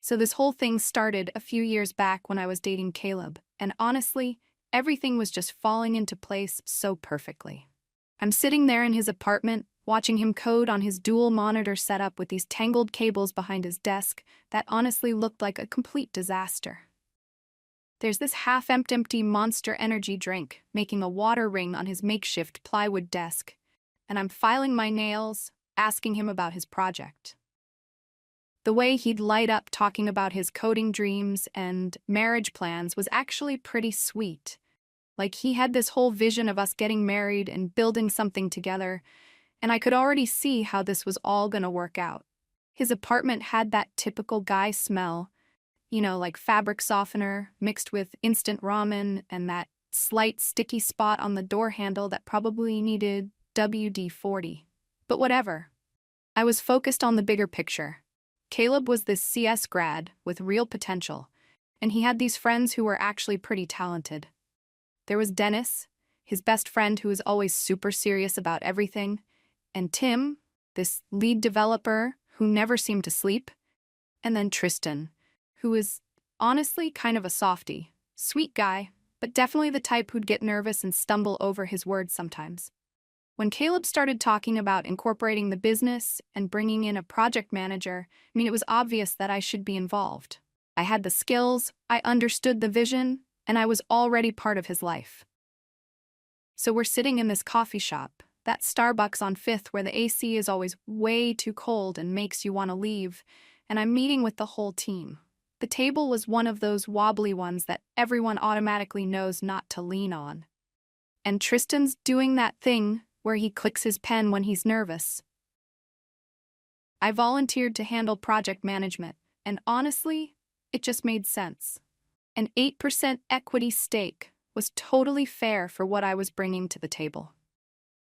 So this whole thing started a few years back when I was dating Caleb, and honestly, everything was just falling into place so perfectly. I'm sitting there in his apartment, watching him code on his dual monitor setup with these tangled cables behind his desk that honestly looked like a complete disaster. There's this half-empty Monster Energy drink making a water ring on his makeshift plywood desk, and I'm filing my nails, asking him about his project. The way he'd light up talking about his coding dreams and marriage plans was actually pretty sweet. Like he had this whole vision of us getting married and building something together, and I could already see how this was all gonna work out. His apartment had that typical guy smell, like fabric softener mixed with instant ramen and that slight sticky spot on the door handle that probably needed WD-40. But whatever. I was focused on the bigger picture. Caleb was this CS grad with real potential, and he had these friends who were actually pretty talented. There was Dennis, his best friend who was always super serious about everything, and Tim, this lead developer who never seemed to sleep, and then Tristan, who was honestly kind of a softie, sweet guy, but definitely the type who'd get nervous and stumble over his words sometimes. When Caleb started talking about incorporating the business and bringing in a project manager, it was obvious that I should be involved. I had the skills, I understood the vision, and I was already part of his life. So we're sitting in this coffee shop, that Starbucks on 5th where the AC is always way too cold and makes you want to leave, and I'm meeting with the whole team. The table was one of those wobbly ones that everyone automatically knows not to lean on. And Tristan's doing that thing where he clicks his pen when he's nervous. I volunteered to handle project management, and honestly, it just made sense. An 8% equity stake was totally fair for what I was bringing to the table.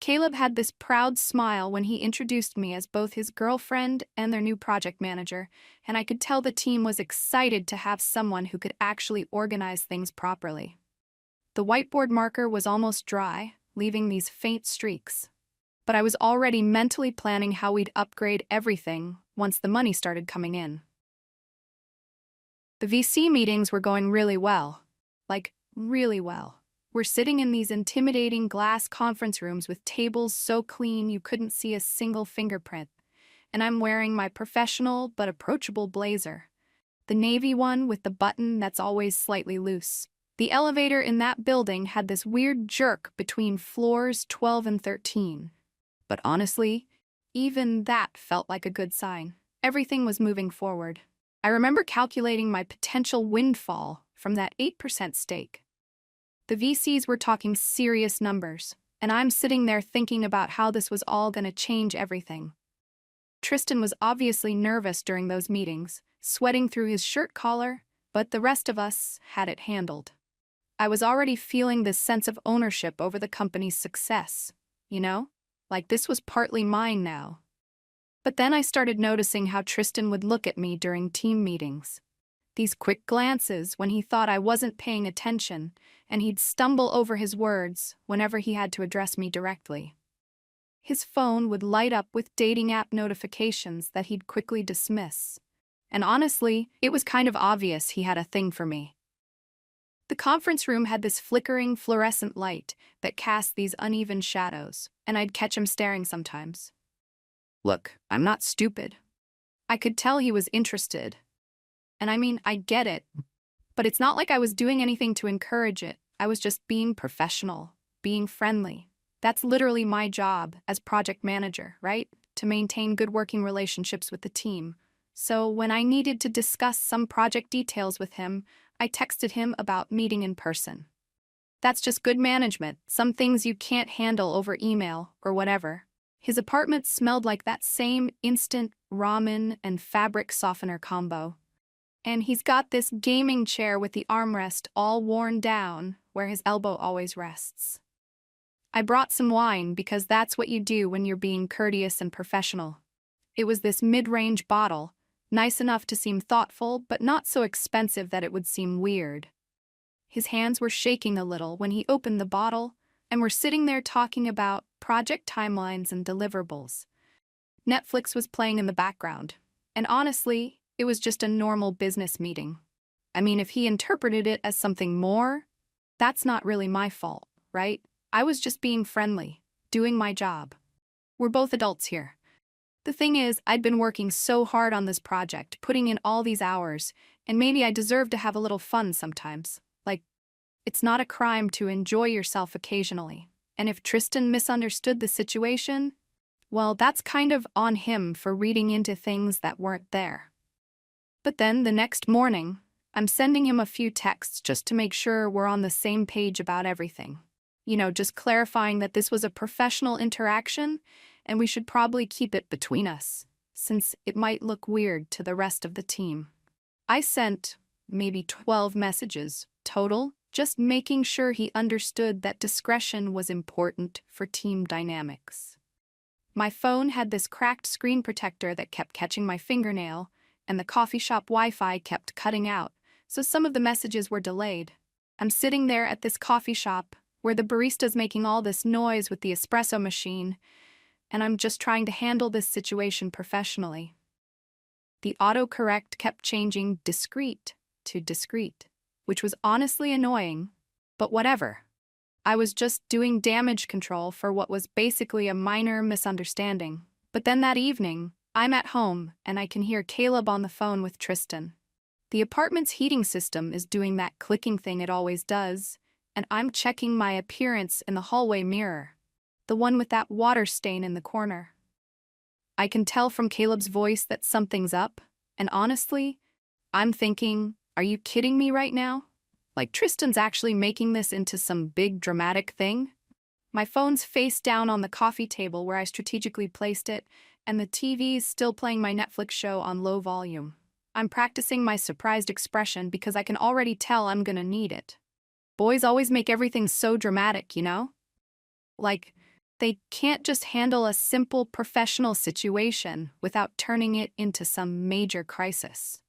Caleb had this proud smile when he introduced me as both his girlfriend and their new project manager, and I could tell the team was excited to have someone who could actually organize things properly. The whiteboard marker was almost dry, leaving these faint streaks. But I was already mentally planning how we'd upgrade everything once the money started coming in. The VC meetings were going really well. Like, really well. We're sitting in these intimidating glass conference rooms with tables so clean you couldn't see a single fingerprint, and I'm wearing my professional but approachable blazer. The navy one with the button that's always slightly loose. The elevator in that building had this weird jerk between floors 12 and 13. But honestly, even that felt like a good sign. Everything was moving forward. I remember calculating my potential windfall from that 8% stake. The VCs were talking serious numbers, and I'm sitting there thinking about how this was all going to change everything. Tristan was obviously nervous during those meetings, sweating through his shirt collar, but the rest of us had it handled. I was already feeling this sense of ownership over the company's success, like this was partly mine now. But then I started noticing how Tristan would look at me during team meetings. These quick glances when he thought I wasn't paying attention, and he'd stumble over his words whenever he had to address me directly. His phone would light up with dating app notifications that he'd quickly dismiss. And honestly, it was kind of obvious he had a thing for me. The conference room had this flickering fluorescent light that cast these uneven shadows, and I'd catch him staring sometimes. Look, I'm not stupid. I could tell he was interested. And I get it. But it's not like I was doing anything to encourage it. I was just being professional, being friendly. That's literally my job as project manager, right? To maintain good working relationships with the team. So when I needed to discuss some project details with him, I texted him about meeting in person. That's just good management, some things you can't handle over email or whatever. His apartment smelled like that same instant ramen and fabric softener combo. And he's got this gaming chair with the armrest all worn down where his elbow always rests. I brought some wine because that's what you do when you're being courteous and professional. It was this mid-range bottle, nice enough to seem thoughtful but not so expensive that it would seem weird. His hands were shaking a little when he opened the bottle, and we're sitting there talking about project timelines and deliverables. Netflix was playing in the background, and honestly, It was just a normal business meeting. I mean, if he interpreted it as something more, that's not really my fault, right? I was just being friendly, doing my job. We're both adults here. The thing is, I'd been working so hard on this project, putting in all these hours, and maybe I deserve to have a little fun sometimes. Like, it's not a crime to enjoy yourself occasionally. And if Tristan misunderstood the situation, well, that's kind of on him for reading into things that weren't there. But then the next morning, I'm sending him a few texts just to make sure we're on the same page about everything. Just clarifying that this was a professional interaction and we should probably keep it between us, since it might look weird to the rest of the team. I sent maybe 12 messages total, just making sure he understood that discretion was important for team dynamics. My phone had this cracked screen protector that kept catching my fingernail, and the coffee shop Wi-Fi kept cutting out, so some of the messages were delayed. I'm sitting there at this coffee shop, where the barista's making all this noise with the espresso machine, and I'm just trying to handle this situation professionally. The autocorrect kept changing discreet to discreet, which was honestly annoying, but whatever. I was just doing damage control for what was basically a minor misunderstanding. But then that evening, I'm at home and I can hear Caleb on the phone with Tristan. The apartment's heating system is doing that clicking thing it always does, and I'm checking my appearance in the hallway mirror, the one with that water stain in the corner. I can tell from Caleb's voice that something's up, and honestly, I'm thinking, are you kidding me right now? Like Tristan's actually making this into some big dramatic thing? My phone's face down on the coffee table where I strategically placed it, and the TV's still playing my Netflix show on low volume. I'm practicing my surprised expression because I can already tell I'm gonna need it. Boys always make everything so dramatic, Like, they can't just handle a simple professional situation without turning it into some major crisis.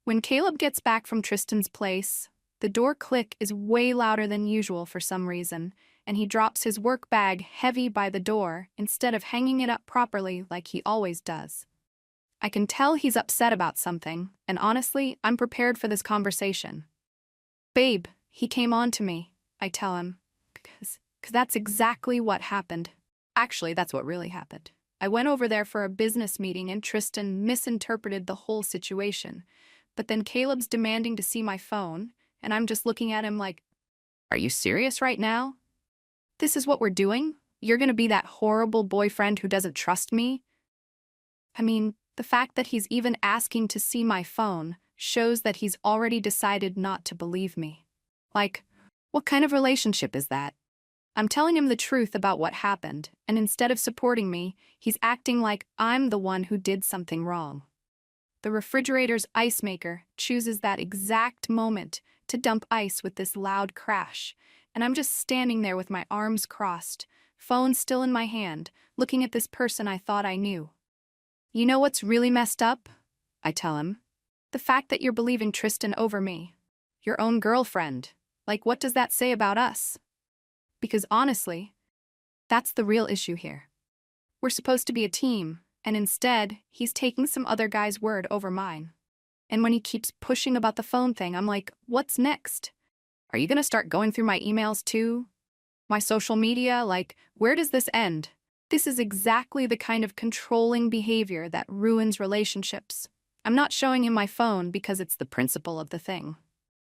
When Caleb gets back from Tristan's place, the door click is way louder than usual for some reason, and he drops his work bag heavy by the door instead of hanging it up properly like he always does. I can tell he's upset about something, and honestly, I'm prepared for this conversation. Babe, he came on to me, I tell him, because that's exactly what happened. Actually, that's what really happened. I went over there for a business meeting and Tristan misinterpreted the whole situation. But then Caleb's demanding to see my phone, and I'm just looking at him like, are you serious right now? This is what we're doing? You're gonna be that horrible boyfriend who doesn't trust me? I mean, the fact that he's even asking to see my phone shows that he's already decided not to believe me. Like, what kind of relationship is that? I'm telling him the truth about what happened, and instead of supporting me, he's acting like I'm the one who did something wrong. The refrigerator's ice maker chooses that exact moment to dump ice with this loud crash, and I'm just standing there with my arms crossed, phone still in my hand, looking at this person I thought I knew. You know what's really messed up? I tell him. The fact that you're believing Tristan over me. Your own girlfriend. Like, what does that say about us? Because honestly, that's the real issue here. We're supposed to be a team, and instead, he's taking some other guy's word over mine. And when he keeps pushing about the phone thing, I'm like, what's next? Are you gonna start going through my emails too? My social media? Like, where does this end? This is exactly the kind of controlling behavior that ruins relationships. I'm not showing him my phone because it's the principle of the thing.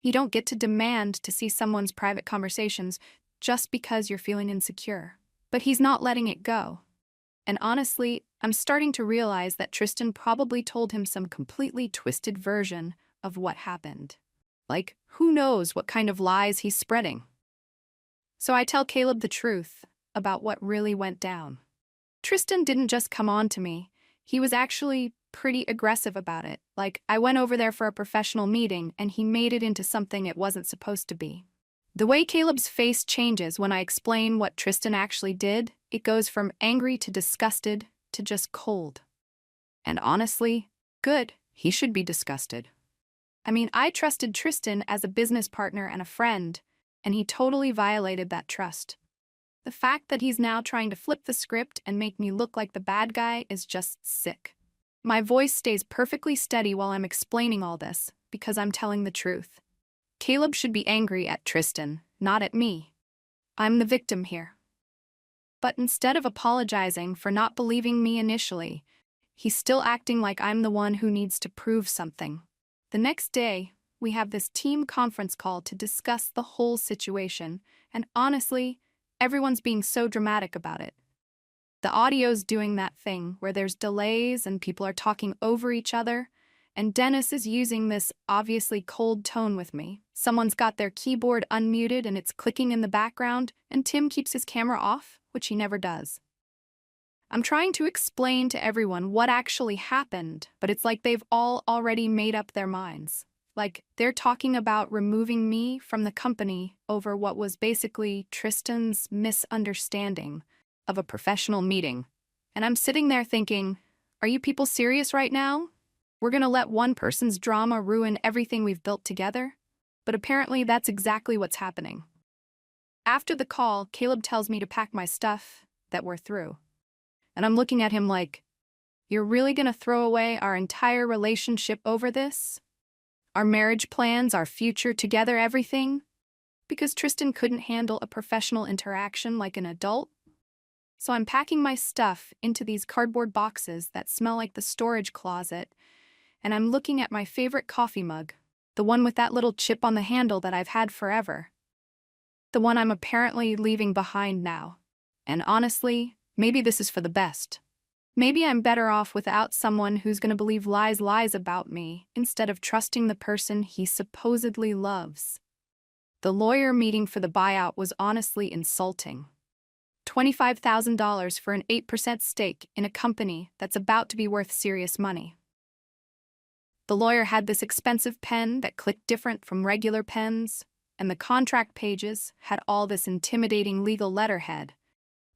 You don't get to demand to see someone's private conversations just because you're feeling insecure. But he's not letting it go. And honestly, I'm starting to realize that Tristan probably told him some completely twisted version of what happened. Like, who knows what kind of lies he's spreading? So I tell Caleb the truth about what really went down. Tristan didn't just come on to me. He was actually pretty aggressive about it. Like, I went over there for a professional meeting and he made it into something it wasn't supposed to be. The way Caleb's face changes when I explain what Tristan actually did, it goes from angry to disgusted to just cold. And honestly, good, he should be disgusted. I mean, I trusted Tristan as a business partner and a friend, and he totally violated that trust. The fact that he's now trying to flip the script and make me look like the bad guy is just sick. My voice stays perfectly steady while I'm explaining all this, because I'm telling the truth. Caleb should be angry at Tristan, not at me. I'm the victim here. But instead of apologizing for not believing me initially, he's still acting like I'm the one who needs to prove something. The next day, we have this team conference call to discuss the whole situation, and honestly, everyone's being so dramatic about it. The audio's doing that thing where there's delays and people are talking over each other, and Dennis is using this obviously cold tone with me. Someone's got their keyboard unmuted and it's clicking in the background, and Tim keeps his camera off, which he never does. I'm trying to explain to everyone what actually happened, but it's like they've all already made up their minds. Like, they're talking about removing me from the company over what was basically Tristan's misunderstanding of a professional meeting. And I'm sitting there thinking, are you people serious right now? We're gonna let one person's drama ruin everything we've built together? But apparently that's exactly what's happening. After the call, Caleb tells me to pack my stuff, that we're through. And I'm looking at him like, you're really gonna throw away our entire relationship over this? Our marriage plans, our future together, everything? Because Tristan couldn't handle a professional interaction like an adult? So I'm packing my stuff into these cardboard boxes that smell like the storage closet, and I'm looking at my favorite coffee mug, the one with that little chip on the handle that I've had forever. The one I'm apparently leaving behind now. And honestly, maybe this is for the best. Maybe I'm better off without someone who's going to believe lies about me instead of trusting the person he supposedly loves. The lawyer meeting for the buyout was honestly insulting. $25,000 for an 8% stake in a company that's about to be worth serious money. The lawyer had this expensive pen that clicked different from regular pens, and the contract pages had all this intimidating legal letterhead.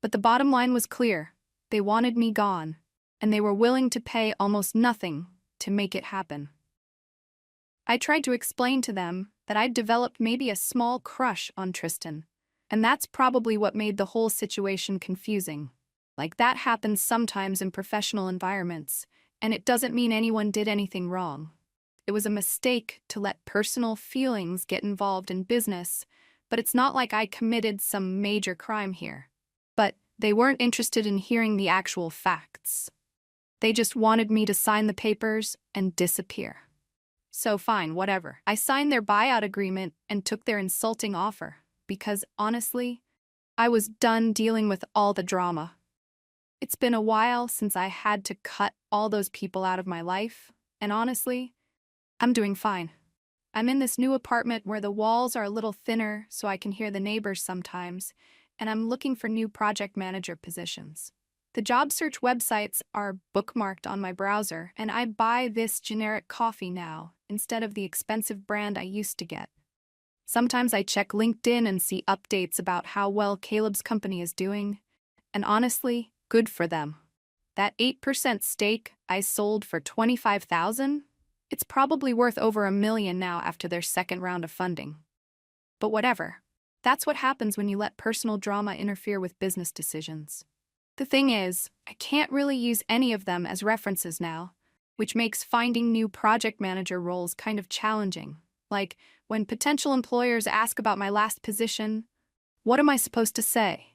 But the bottom line was clear. They wanted me gone, and they were willing to pay almost nothing to make it happen. I tried to explain to them that I'd developed maybe a small crush on Tristan, and that's probably what made the whole situation confusing. Like, that happens sometimes in professional environments, and it doesn't mean anyone did anything wrong. It was a mistake to let personal feelings get involved in business, but it's not like I committed some major crime here. But they weren't interested in hearing the actual facts. They just wanted me to sign the papers and disappear. So fine, whatever. I signed their buyout agreement and took their insulting offer, because honestly, I was done dealing with all the drama. It's been a while since I had to cut all those people out of my life, and honestly, I'm doing fine. I'm in this new apartment where the walls are a little thinner so I can hear the neighbors sometimes, and I'm looking for new project manager positions. The job search websites are bookmarked on my browser, and I buy this generic coffee now instead of the expensive brand I used to get. Sometimes I check LinkedIn and see updates about how well Caleb's company is doing, and honestly, good for them. That 8% stake I sold for $25,000, it's probably worth over $1 million now after their second round of funding. But whatever. That's what happens when you let personal drama interfere with business decisions. The thing is, I can't really use any of them as references now, which makes finding new project manager roles kind of challenging. Like, when potential employers ask about my last position, what am I supposed to say?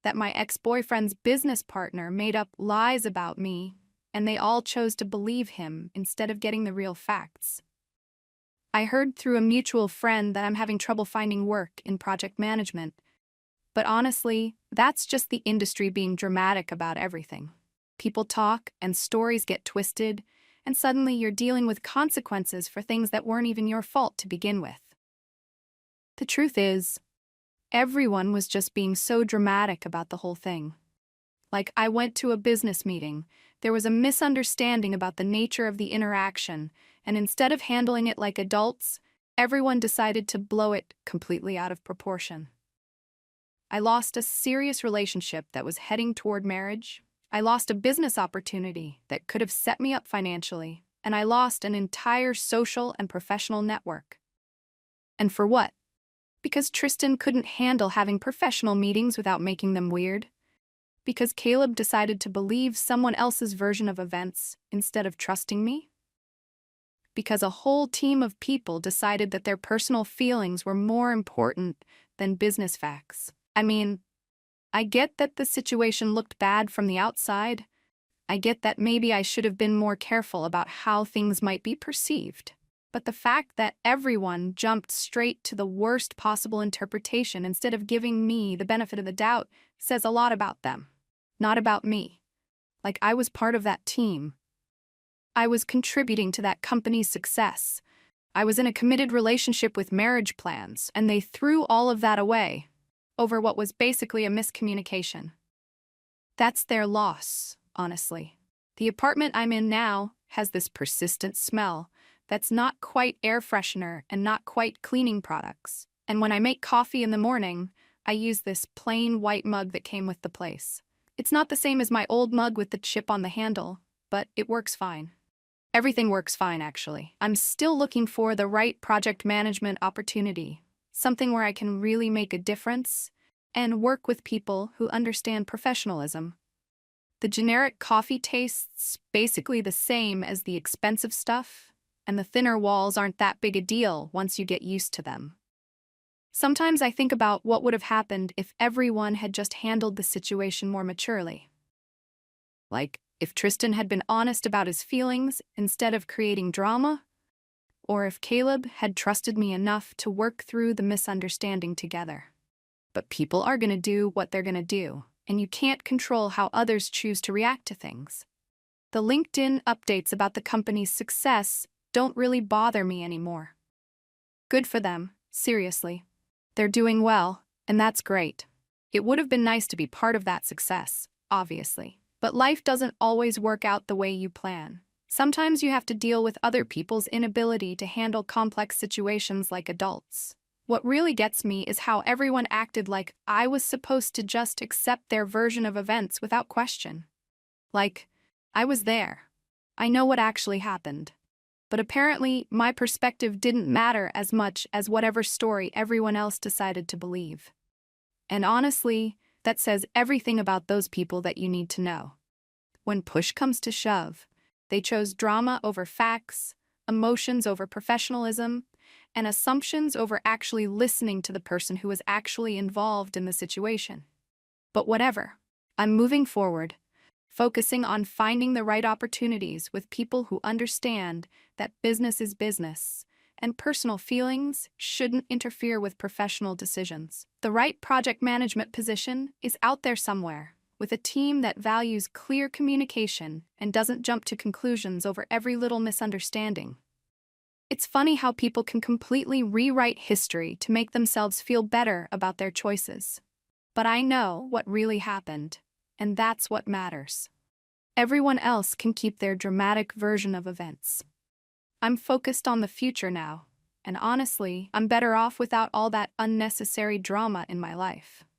That my ex-boyfriend's business partner made up lies about me, and they all chose to believe him instead of getting the real facts. I heard through a mutual friend that I'm having trouble finding work in project management. But honestly, that's just the industry being dramatic about everything. People talk and stories get twisted, and suddenly you're dealing with consequences for things that weren't even your fault to begin with. The truth is, everyone was just being so dramatic about the whole thing. Like, I went to a business meeting, there was a misunderstanding about the nature of the interaction, and instead of handling it like adults, everyone decided to blow it completely out of proportion. I lost a serious relationship that was heading toward marriage. I lost a business opportunity that could have set me up financially, and I lost an entire social and professional network. And for what? Because Tristan couldn't handle having professional meetings without making them weird. Because Caleb decided to believe someone else's version of events instead of trusting me? Because a whole team of people decided that their personal feelings were more important than business facts. I mean, I get that the situation looked bad from the outside. I get that maybe I should have been more careful about how things might be perceived. But the fact that everyone jumped straight to the worst possible interpretation instead of giving me the benefit of the doubt says a lot about them, not about me. Like I was part of that team. I was contributing to that company's success. I was in a committed relationship with marriage plans, and they threw all of that away over what was basically a miscommunication. That's their loss, honestly. The apartment I'm in now has this persistent smell that's not quite air freshener and not quite cleaning products. And when I make coffee in the morning, I use this plain white mug that came with the place. It's not the same as my old mug with the chip on the handle, but it works fine. Everything works fine, actually. I'm still looking for the right project management opportunity, something where I can really make a difference and work with people who understand professionalism. The generic coffee tastes basically the same as the expensive stuff, and the thinner walls aren't that big a deal once you get used to them. Sometimes I think about what would have happened if everyone had just handled the situation more maturely. Like, if Tristan had been honest about his feelings instead of creating drama, or if Caleb had trusted me enough to work through the misunderstanding together. But people are going to do what they're going to do, and you can't control how others choose to react to things. The LinkedIn updates about the company's success don't really bother me anymore. Good for them, seriously. They're doing well, and that's great. It would have been nice to be part of that success, obviously. But life doesn't always work out the way you plan. Sometimes you have to deal with other people's inability to handle complex situations like adults. What really gets me is how everyone acted like I was supposed to just accept their version of events without question. Like, I was there. I know what actually happened. But apparently, my perspective didn't matter as much as whatever story everyone else decided to believe. And honestly, that says everything about those people that you need to know. When push comes to shove, they chose drama over facts, emotions over professionalism, and assumptions over actually listening to the person who was actually involved in the situation. But whatever, I'm moving forward, focusing on finding the right opportunities with people who understand that business is business, and personal feelings shouldn't interfere with professional decisions. The right project management position is out there somewhere, with a team that values clear communication and doesn't jump to conclusions over every little misunderstanding. It's funny how people can completely rewrite history to make themselves feel better about their choices. But I know what really happened, and that's what matters. Everyone else can keep their dramatic version of events. I'm focused on the future now, and honestly, I'm better off without all that unnecessary drama in my life.